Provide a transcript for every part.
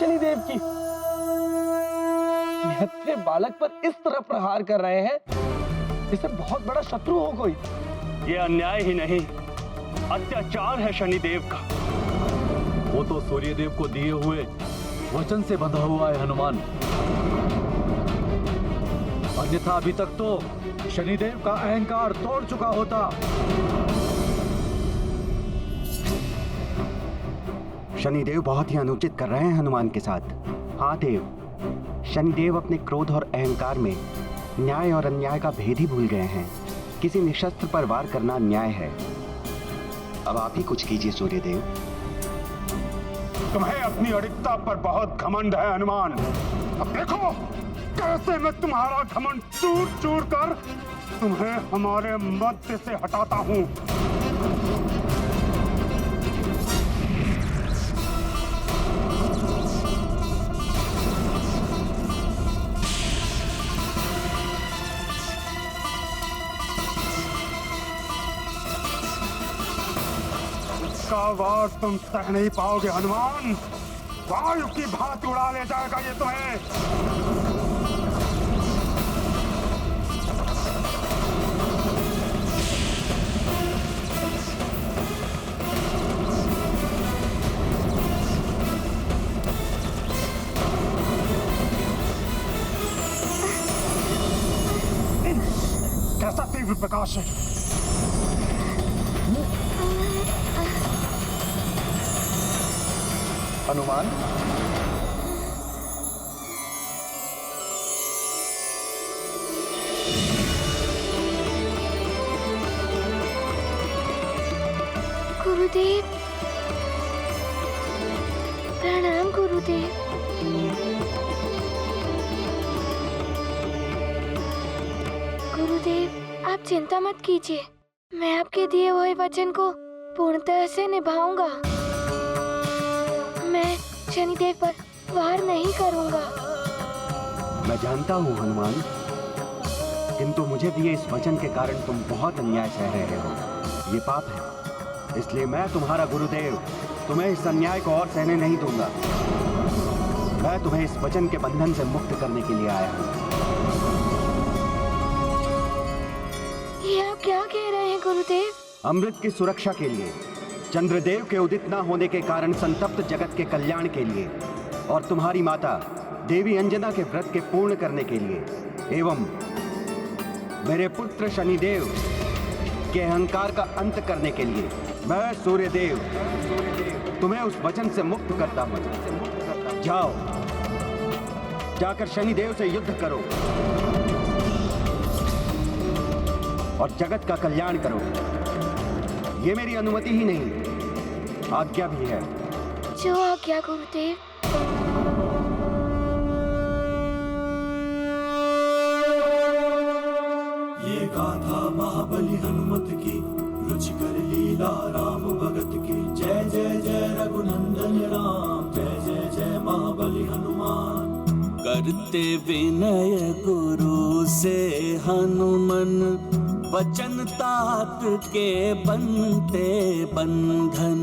शनिदेव की। निहत्थे बालक पर इस तरह प्रहार कर रहे हैं जैसे बहुत बड़ा शत्रु हो कोई। ये अन्याय ही नहीं, अत्याचार है शनिदेव का। वो तो सूर्यदेव को दिए हुए वचन से बंधा हुआ है हनुमान, अन्यथा अभी तक तो शनिदेव का अहंकार तोड़ चुका होता। शनिदेव बहुत ही अनुचित कर रहे हैं हनुमान के साथ। हाँ देव, शनिदेव अपने क्रोध और अहंकार में न्याय और अन्याय का भेद ही भूल गए हैं। किसी निशस्त्र पर वार करना अन्याय है। अब आप ही कुछ कीजिए सूर्यदेव। तुम्हें अपनी अड़िकता पर बहुत घमंड है हनुमान। अब देखो कैसे मैं तुम्हारा घमंड चूर चूर कर तुम्हें हमारे मध्य से हटाता हूँ। इसका वार तुम सह नहीं पाओगे हनुमान। वायु की भांति उड़ा ले जाएगा ये तुम्हें। कैसा तीव्र प्रकाश है। हनुमान, गुरुदेव, प्रणाम गुरुदेव। गुरुदेव, आप चिंता मत कीजिए, मैं आपके दिए हुए वचन को पूर्णतः से निभाऊंगा। मैं शनिदेव पर वार नहीं करूंगा। मैं जानता हूँ हनुमान, किंतु मुझे दिए इस वचन के कारण तुम बहुत अन्याय सह रहे हो। ये पाप है, इसलिए मैं तुम्हारा गुरुदेव तुम्हें इस अन्याय को और सहने नहीं दूंगा। मैं तुम्हें इस वचन के बंधन से मुक्त करने के लिए आया हूँ। ये आप क्या कह रहे हैं गुरुदेव? अमृत की सुरक्षा के लिए, चंद्रदेव के उदित न होने के कारण संतप्त जगत के कल्याण के लिए, और तुम्हारी माता देवी अंजना के व्रत के पूर्ण करने के लिए, एवं मेरे पुत्र शनिदेव के अहंकार का अंत करने के लिए, मैं सूर्यदेव तुम्हें उस वचन से मुक्त करता हूँ। जाओ, जाकर शनिदेव से युद्ध करो और जगत का कल्याण करो। ये मेरी अनुमति ही नहीं, आज्ञा भी है। जो आज्ञा गुरुदेव। ये गाथा महाबली हनुमत की, रुचिकर लीला राम भगत की। जय जय जय रघुनंदन राम, जय जय जय महाबली हनुमान। करते विनय गुरु से हनुमन, वचन तात के बनते बंधन।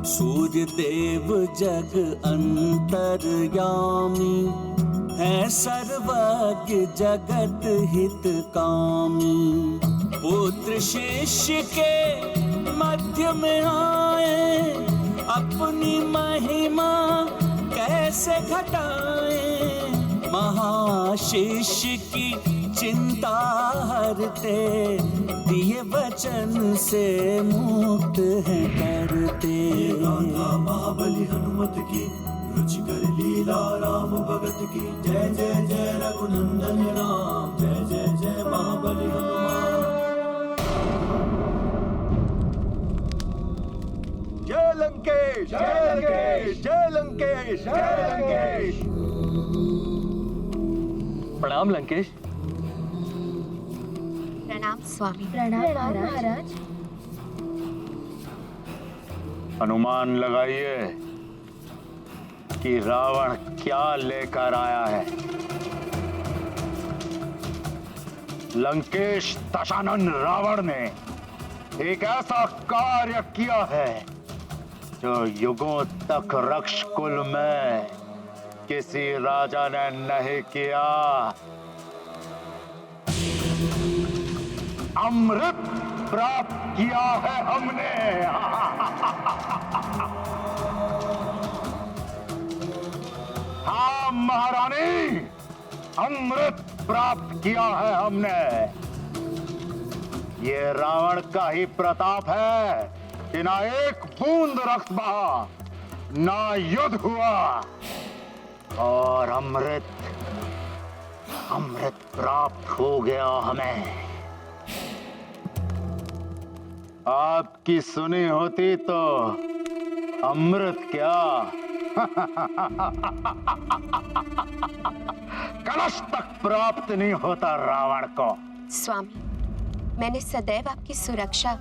सूर्य देव जग अंतर्यामी, है सर्वज्ञ जगत हित कामी। पुत्र शिष्य के मध्य में आए, अपनी महिमा कैसे घटाए। महाशिष्य की चिंता हरते, दिए वचन से मुक्त है करते। महाबली हनुमत की, रुचिकर लीला राम भगत की। जय जय जय रघुनंदन राम, जय जय जय महाबली हनुमान। जय लंकेश, जय लंकेश, जय लंकेश, जय लंकेश। प्रणाम लंकेश। प्रणाम स्वामी। प्रणाम महाराज। अनुमान लगाइए कि रावण क्या लेकर आया है। लंकेश दशानन रावण ने एक ऐसा कार्य किया है जो युगों तक रक्षकुल में किसी राजा ने नहीं किया। अमृत प्राप्त किया है हमने। हाँ महारानी, अमृत प्राप्त किया है हमने। ये रावण का ही प्रताप है कि ना एक बूंद रक्त बहा, ना युद्ध हुआ, और अमृत प्राप्त हो गया हमें। आपकी सुनी होती तो अमृत क्या कलश तक प्राप्त नहीं होता रावण को। स्वामी, मैंने सदैव आपकी सुरक्षा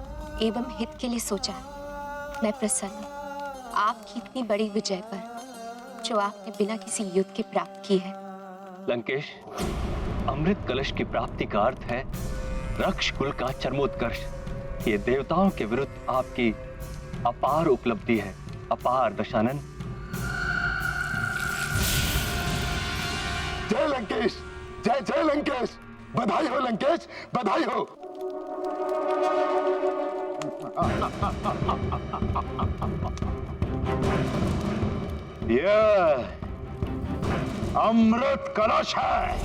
एवं हित के लिए सोचा। मैं प्रसन्न हूं आपकी इतनी बड़ी विजय पर, जो आपने बिना किसी युद्ध के प्राप्त की है। लंकेश, अमृत कलश की प्राप्ति का अर्थ है रक्ष कुल का चरमोत्कर्ष। ये देवताओं के विरुद्ध आपकी अपार उपलब्धि है। अपार दशानन। जय लंकेश, जय जय लंकेश। बधाई हो लंकेश, बधाई हो। ये अमृत कलश है।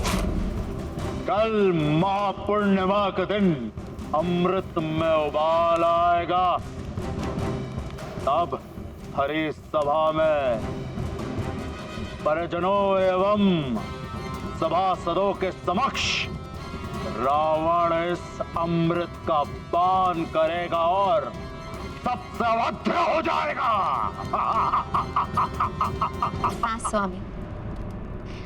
कल महापूर्णिमा के दिन अमृत में उबाल आएगा। तब हरि सभा में परिजनों एवं सभासदों के समक्ष रावण इस अमृत का पान करेगा और सबसे अवध्य हो जाएगा। हाँ स्वामी,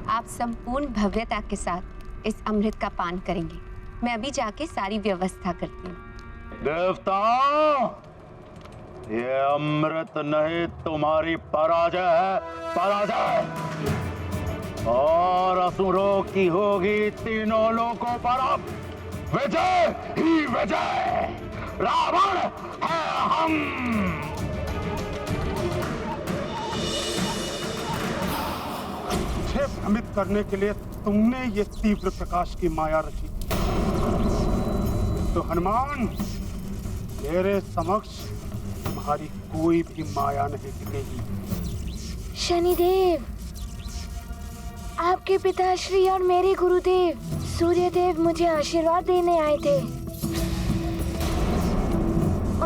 आप संपूर्ण भव्यता के साथ इस अमृत का पान करेंगे। मैं अभी जाके सारी व्यवस्था करती हूँ। देवताओं, ये अमृत नहीं तुम्हारी पराजय है, पराजय। और असुरों की होगी तीनों लोकों पर अब विजय ही विजय। रावण है हम। मुझे भ्रमित करने के लिए तुमने ये तीव्र प्रकाश की माया रची, तो हनुमान, मेरे समक्ष तुम्हारी कोई भी माया नहीं टिकेगी। शनिदेव, आपके पिताश्री और मेरे गुरुदेव सूर्यदेव मुझे आशीर्वाद देने आए थे।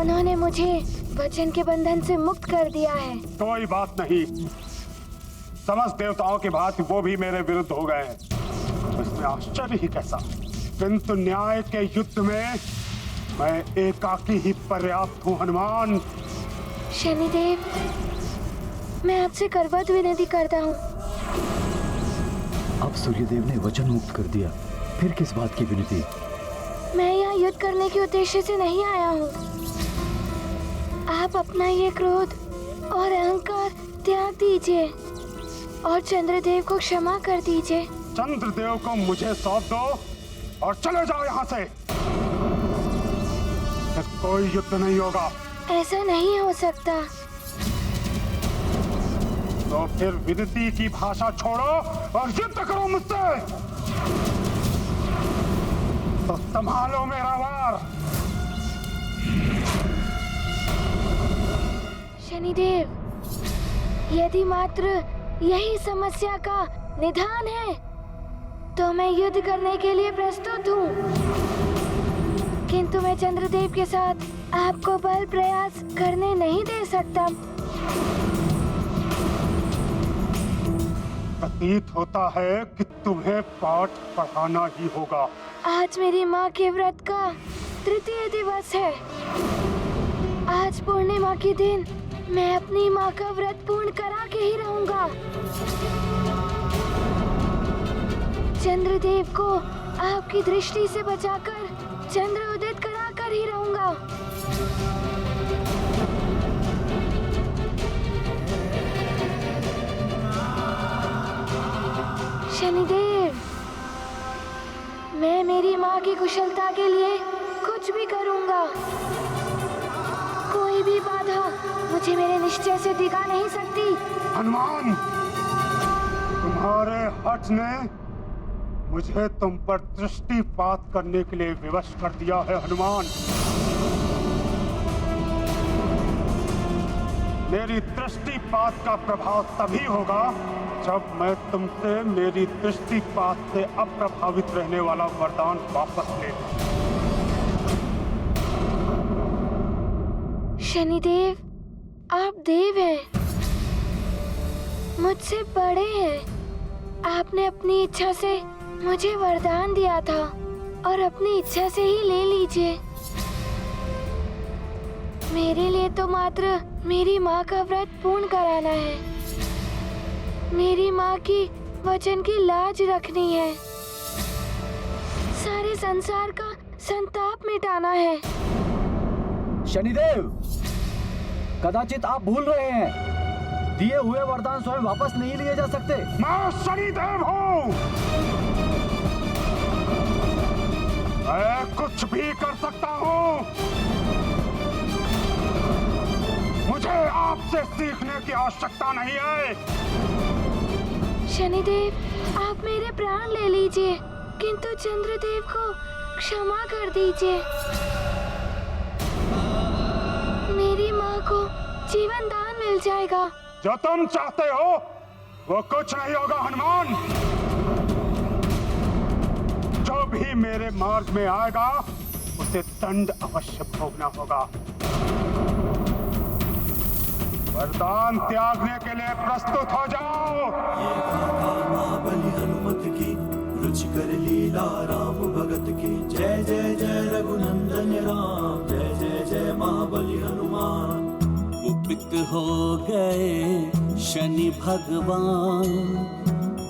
उन्होंने मुझे वचन के बंधन से मुक्त कर दिया है। कोई बात नहीं, समस्त देवताओं की भांति वो भी मेरे विरुद्ध हो गए हैं, इसमें आश्चर्य ही कैसा। किंतु न्याय के युद्ध में मैं एकाकी ही पर्याप्त हूँ हनुमान। शनिदेव, मैं आपसे करवत विनती करता हूँ। अब सूर्यदेव ने वचन मुक्त कर दिया, फिर किस बात की विनती? मैं यहाँ युद्ध करने के उद्देश्य से नहीं आया हूँ। आप अपना ये क्रोध और अहंकार त्याग दीजिए और चंद्रदेव को क्षमा कर दीजिए। चंद्रदेव को मुझे सौंप दो और चले जाओ यहाँ से। फिर कोई युद्ध नहीं होगा। ऐसा नहीं हो सकता। तो फिर विनती की भाषा छोड़ो और युद्ध करो मुझसे। तो संभालो मेरा वार। शनिदेव, यदि मात्र यही समस्या का निदान है तो मैं युद्ध करने के लिए प्रस्तुत हूँ, किंतु मैं चंद्रदेव के साथ आपको बल प्रयास करने नहीं दे सकता। प्रतीत होता है कि तुम्हें पाठ पढ़ाना ही होगा। आज मेरी माँ के व्रत का तृतीय दिवस है। आज पूर्णिमा के दिन मैं अपनी माँ का व्रत पूर्ण करा के ही रहूंगा। चंद्रदेव को आपकी दृष्टि से बचाकर चंद्र उदित करा कर ही रहूंगा। शनिदेव, मैं मेरी माँ की कुशलता के लिए कुछ भी करूंगा। कोई भी बाधा मुझे मेरे निश्चय से दिखा नहीं सकती। हनुमान, तुम्हारे हठ ने मुझे तुम पर दृष्टिपात करने के लिए विवश कर दिया है हनुमान। मेरी दृष्टिपात का प्रभाव तभी होगा जब मैं तुमसे मेरी दृष्टिपात से अप्रभावित रहने वाला वरदान वापस ले लूं। शनिदेव, आप देव हैं, मुझसे बड़े हैं। आपने अपनी इच्छा से मुझे वरदान दिया था और अपनी इच्छा से ही ले लीजिए। मेरे लिए तो मात्र मेरी माँ का व्रत पूर्ण कराना है, मेरी माँ की वचन की लाज रखनी है, सारे संसार का संताप मिटाना है। शनिदेव, कदाचित आप भूल रहे हैं, दिए हुए वरदान स्वयं वापस नहीं लिए जा सकते। मैं शनिदेव हूँ, मैं कुछ भी कर सकता हूँ। मुझे आपसे सीखने की आवश्यकता नहीं है। शनिदेव, आप मेरे प्राण ले लीजिए, किंतु चंद्रदेव को क्षमा कर दीजिए। मेरी माँ को जीवन दान मिल जाएगा। जो तुम चाहते हो वो कुछ नहीं होगा हनुमान। जो भी मेरे मार्ग में आएगा उसे दंड अवश्य भोगना होगा। वरदान त्यागने के लिए प्रस्तुत हो जाओ। ये गाथा महाबली हनुमत की, रुचिकर लीला राम भगत की। जय जय जय रघुनंदन राम, जय जय जय महाबली हनुमान। कुपित हो गए शनि भगवान,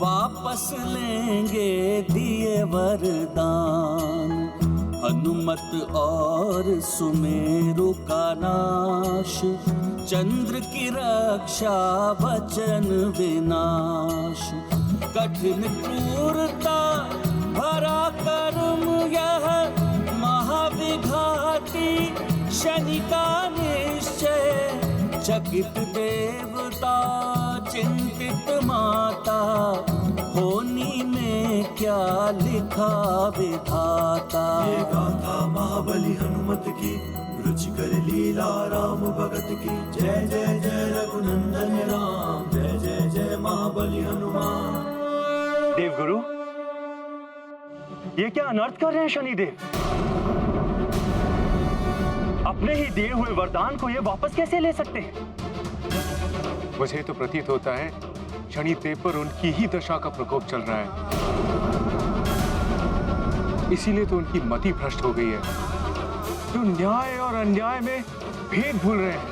वापस लेंगे दिए वरदान। हनुमत और सुमेरु का नाश, चंद्र की रक्षा वचन विनाश। कठिन क्रूरता भरा कर्म यह, महाविघाती शनि का निश्चय। चकित देवता चिंतित माता, होनी में क्या लिखा विधाता। ये गाथा महाबली हनुमत की, रुचिकर लीला राम भगत की। जय जय जय रघुनंदन राम, जय जय जय महाबली हनुमान। देवगुरु, ये क्या अनर्थ कर रहे हैं शनिदेव? अपने ही दिए हुए वरदान को ये वापस कैसे ले सकते हैं? मुझे तो प्रतीत होता है शनिदेव पर उनकी ही दशा का प्रकोप चल रहा है, इसीलिए तो उनकी मति भ्रष्ट हो गई है। जो न्याय और अन्याय में भेद भूल रहे हैं।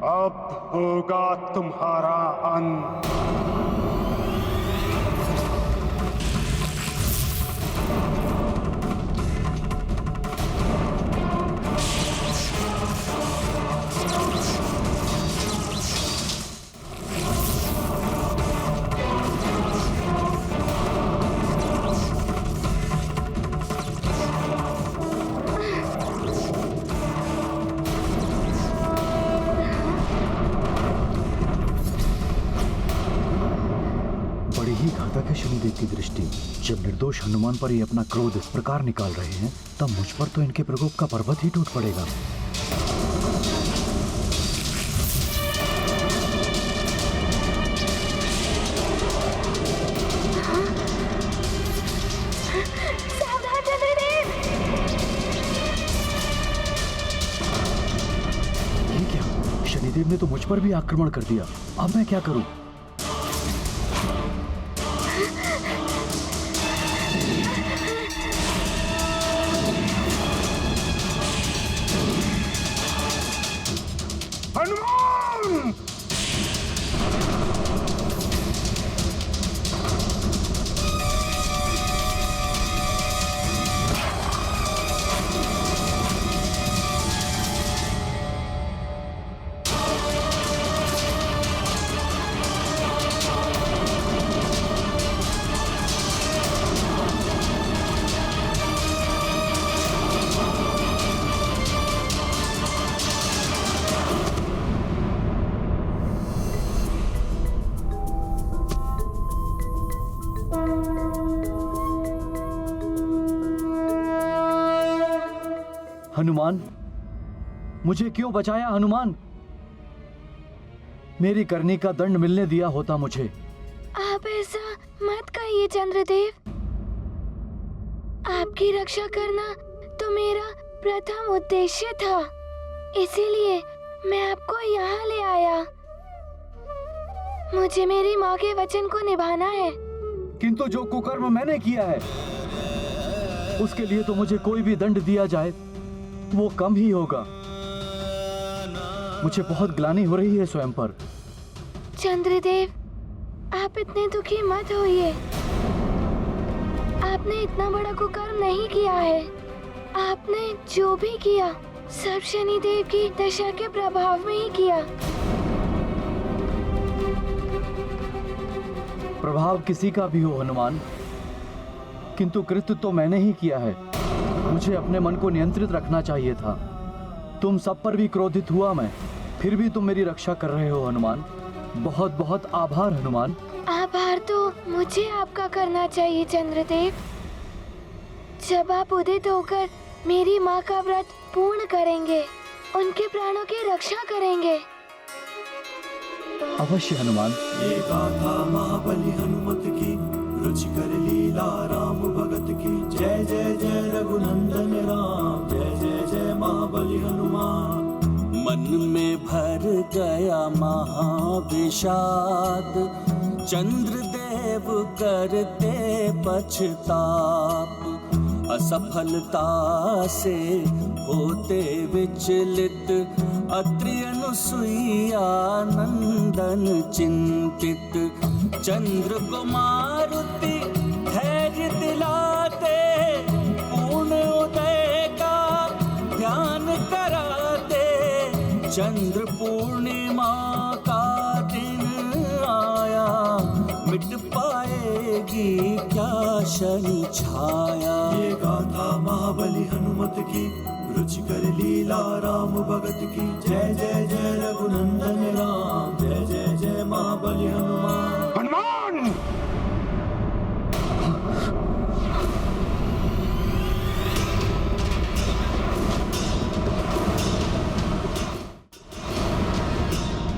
अब होगा तुम्हारा अंत। घातक है शनिदेव की दृष्टि। जब निर्दोष हनुमान पर ये अपना क्रोध इस प्रकार निकाल रहे हैं, तब मुझ पर तो इनके प्रकोप का पर्वत ही टूट पड़ेगा। शनिदेव ने तो मुझ पर भी आक्रमण कर दिया। अब मैं क्या करूं? हनुमान! हनुमान, मुझे क्यों बचाया हनुमान? मेरी करनी का दंड मिलने दिया होता मुझे। आप ऐसा मत कहिए चंद्रदेव। आपकी रक्षा करना तो मेरा प्रथम उद्देश्य था, इसीलिए मैं आपको यहाँ ले आया। मुझे मेरी माँ के वचन को निभाना है। किंतु जो कुकर्म मैंने किया है उसके लिए तो मुझे कोई भी दंड दिया जाए वो कम ही होगा। मुझे बहुत ग्लानि हो रही है स्वयं पर। चंद्रदेव, आप इतने दुखी मत होइए। आपने इतना बड़ा कुकर्म नहीं किया है। आपने जो भी किया सब शनिदेव की दशा के प्रभाव में ही किया। प्रभाव किसी का भी हो हनुमान, किंतु कृत्य तो मैंने ही किया है। मुझे अपने मन को नियंत्रित रखना चाहिए था। तुम सब पर भी क्रोधित हुआ मैं, फिर भी तुम मेरी रक्षा कर रहे हो हनुमान। बहुत बहुत आभार हनुमान। आभार तो मुझे आपका करना चाहिए चंद्रदेव। जब आप उदित होकर मेरी माँ का व्रत पूर्ण करेंगे, उनके प्राणों की रक्षा करेंगे। अवश्य हनुमान। ये गाथा महाबली हनुमत की, रुचिकर लीला राम भगत की। जय जय जय रघुनंदन राम, जय जय जय महाबली हनुमान। मन में भर गया महाविषाद, चंद्रदेव करते पछताप। असफलता से होते विचलित, अत्रि अनुसुईया नंदन चिंतित। चंद्र को मारुति धैर्य दिलाते, पूर्ण उदय का ध्यान कराते। चंद्र पूर्णिमा का दिन आया, मिट पाएगी क्या शनि छाया। ये गाथा महाबली हनुमत की, रुचिकर लीला राम भगत की। जय जय जय रघुनंदन राम, जय जय जय महाबली हनुमान। हनुमान!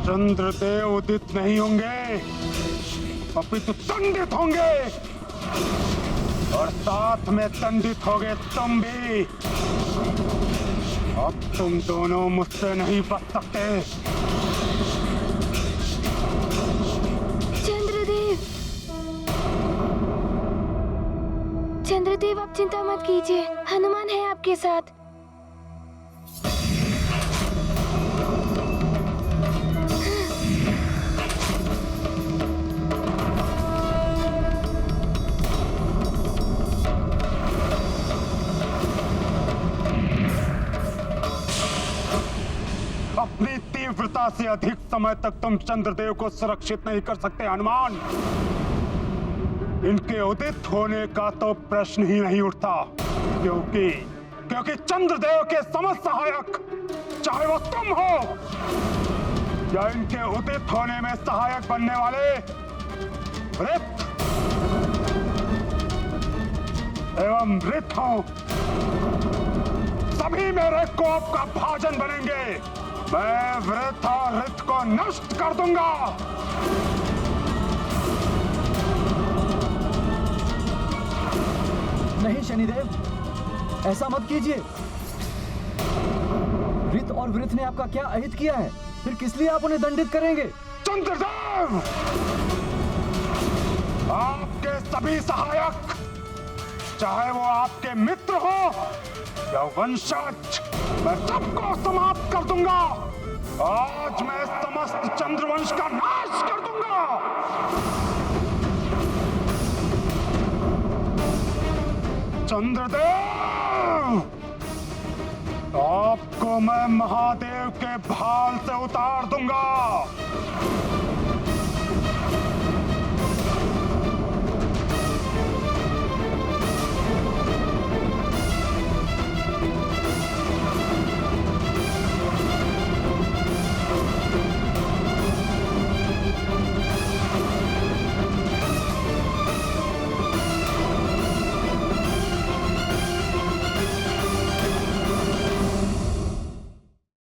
चंद्रदेव उदित नहीं होंगे, अपितु दंडित होंगे, और साथ में दंडित होगे तुम भी। अब तुम दोनों मुझसे नहीं बच सकते। चंद्रदेव, चंद्रदेव आप चिंता मत कीजिए, हनुमान है आपके साथ। अपनी तीव्रता से अधिक समय तक तुम चंद्रदेव को सुरक्षित नहीं कर सकते हनुमान। इनके उदित होने का तो प्रश्न ही नहीं उठता, क्योंकि चंद्रदेव के समस्त सहायक, चाहे वो तुम हो या इनके उदित होने में सहायक बनने वाले ऋत एवं ऋत हो, सभी मेरे कोप का भाजन बनेंगे। मैं वृत और ऋत को नष्ट कर दूंगा। नहीं शनिदेव, ऐसा मत कीजिए। ऋत और वृत ने आपका क्या अहित किया है? फिर किस लिए आप उन्हें दंडित करेंगे? चंद्रदेव, आपके सभी सहायक, चाहे वो आपके मित्र हो या वंशज, मैं सबको समाप्त कर दूंगा। आज मैं समस्त चंद्रवंश का नाश कर दूंगा। चंद्रदेव, आपको मैं महादेव के भाल से उतार दूंगा।